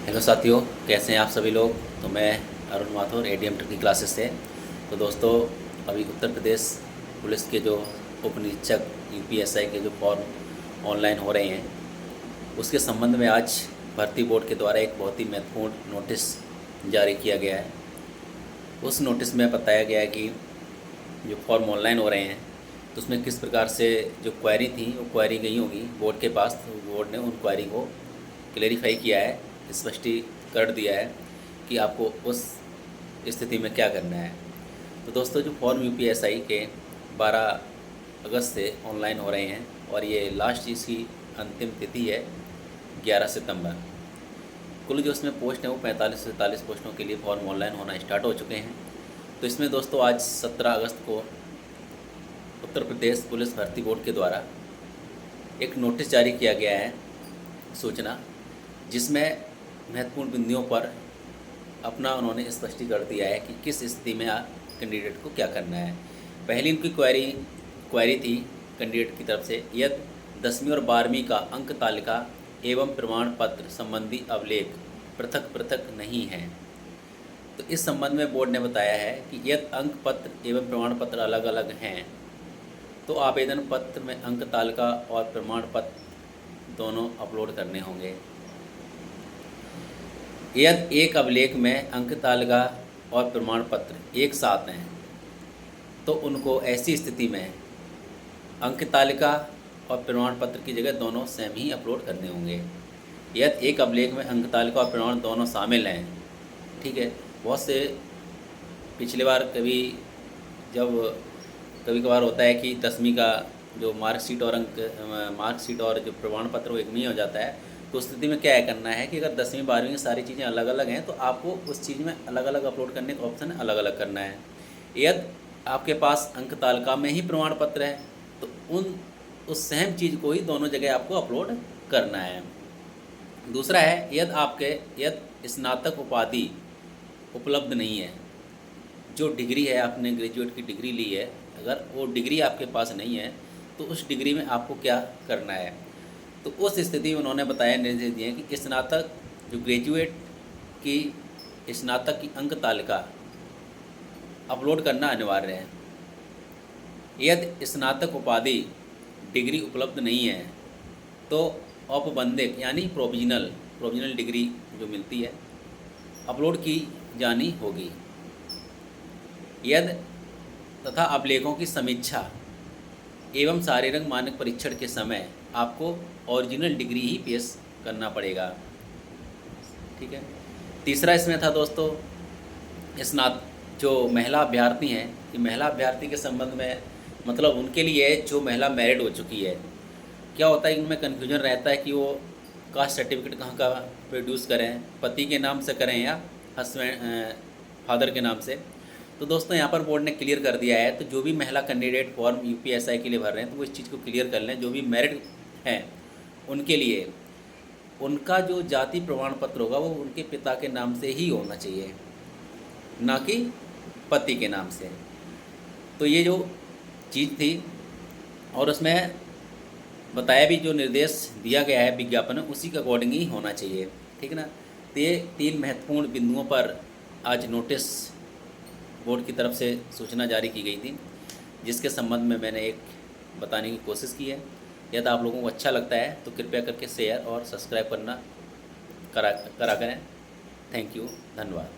Hello साथियों, कैसे हैं आप सभी लोग। तो मैं अरुण माथुर एडीएम ट्रिक की क्लासेस से। तो दोस्तों, अभी उत्तर प्रदेश पुलिस के जो उप निरीक्षक यूपीएसआई के जो फॉर्म ऑनलाइन हो रहे हैं, उसके संबंध में आज भर्ती बोर्ड के द्वारा एक बहुत ही महत्वपूर्ण नोटिस जारी किया गया है। उस नोटिस में बताया गया है कि जो फॉर्म ऑनलाइन हो रहे हैं तो उसमें किस प्रकार से जो क्वेरी थी वो क्वेरी गई होगी बोर्ड के पास, तो बोर्ड ने उन क्वेरी को क्लेरिफाई किया है, स्पष्टीकरण दिया है कि आपको उस स्थिति में क्या करना है। तो दोस्तों, जो फॉर्म यूपीएसआई के 12 अगस्त से ऑनलाइन हो रहे हैं और ये लास्ट इसकी अंतिम तिथि है 11 सितंबर। कुल जो इसमें पोस्ट हैं वो 45 से 43 पोस्टों के लिए फॉर्म ऑनलाइन होना स्टार्ट हो चुके हैं। तो इसमें दोस्तों आज 17 अगस्त को उत्तर प्रदेश पुलिस भर्ती बोर्ड के द्वारा एक नोटिस जारी किया गया है, सूचना, जिसमें महत्वपूर्ण बिंदुओं पर अपना उन्होंने स्पष्टीकरण दिया है कि किस स्थिति में कैंडिडेट को क्या करना है। पहली उनकी क्वेरी थी कैंडिडेट की तरफ से, यदि 10वीं और 12वीं का अंक तालिका एवं प्रमाण पत्र संबंधी अभिलेख पृथक पृथक नहीं है। तो इस संबंध में बोर्ड ने बताया है कि यदि अंक पत्र एवं प्रमाण पत्र अलग अलग हैं तो आवेदन पत्र में अंक तालिका और प्रमाण पत्र दोनों अपलोड करने होंगे। यदि एक अभिलेख में अंक तालिका और प्रमाण पत्र एक साथ हैं तो उनको ऐसी स्थिति में अंक तालिका और प्रमाण पत्र की जगह दोनों सेम ही अपलोड करने होंगे। यदि एक अभिलेख में अंक तालिका और प्रमाण दोनों शामिल हैं, ठीक है, बहुत से पिछले बार जब कभी कभार होता है कि 10वीं का जो मार्कशीट और जो प्रमाण पत्र वो एक में ही हो जाता है। तो उस स्थिति में क्या है करना है कि अगर 10वीं 12वीं की सारी चीज़ें अलग अलग हैं तो आपको उस चीज़ में अलग अलग अपलोड करने का ऑप्शन अलग अलग करना है। यदि आपके पास अंक तालिका में ही प्रमाण पत्र है तो उस सेम चीज़ को ही दोनों जगह आपको अपलोड करना है। दूसरा है, यदि स्नातक उपाधि उपलब्ध नहीं है, जो डिग्री है आपने ग्रेजुएट की डिग्री ली है, अगर वो डिग्री आपके पास नहीं है तो उस डिग्री में आपको क्या करना है। तो उस स्थिति में उन्होंने बताया, निर्देश दिए कि स्नातक जो ग्रेजुएट की स्नातक की अंक तालिका अपलोड करना अनिवार्य है। यदि स्नातक उपाधि डिग्री उपलब्ध नहीं है तो औपबंधिक यानी प्रोविजनल डिग्री जो मिलती है अपलोड की जानी होगी। यदि तथा अभिलेखों की समीक्षा एवं शारीरिक मानक परीक्षण के समय आपको ओरिजिनल डिग्री ही पेश करना पड़ेगा, ठीक है। तीसरा इसमें था दोस्तों, जो महिला अभ्यर्थी हैं, कि महिला अभ्यर्थी के संबंध में मतलब उनके लिए जो महिला मैरिड हो चुकी है, क्या होता है इनमें कन्फ्यूजन रहता है कि वो कास्ट सर्टिफिकेट कहाँ का प्रोड्यूस करें, पति के नाम से करें या फादर के नाम से। तो दोस्तों, यहाँ पर बोर्ड ने क्लियर कर दिया है। तो जो भी महिला कैंडिडेट फॉर्म यूपीएसआई के लिए भर रहे हैं तो वो इस चीज़ को क्लियर कर लें। जो भी मैरिड हैं उनके लिए उनका जो जाति प्रमाण पत्र होगा वो उनके पिता के नाम से ही होना चाहिए, ना कि पति के नाम से। तो ये जो चीज़ थी और उसमें बताया भी, जो निर्देश दिया गया है विज्ञापन में उसी के अकॉर्डिंग ही होना चाहिए, ठीक है ना। तो ये 3 महत्वपूर्ण बिंदुओं पर आज नोटिस बोर्ड की तरफ से सूचना जारी की गई थी, जिसके संबंध में मैंने एक बताने की कोशिश की है। यदि आप लोगों को अच्छा लगता है तो कृपया करके शेयर और सब्सक्राइब करा करें। थैंक यू, धन्यवाद।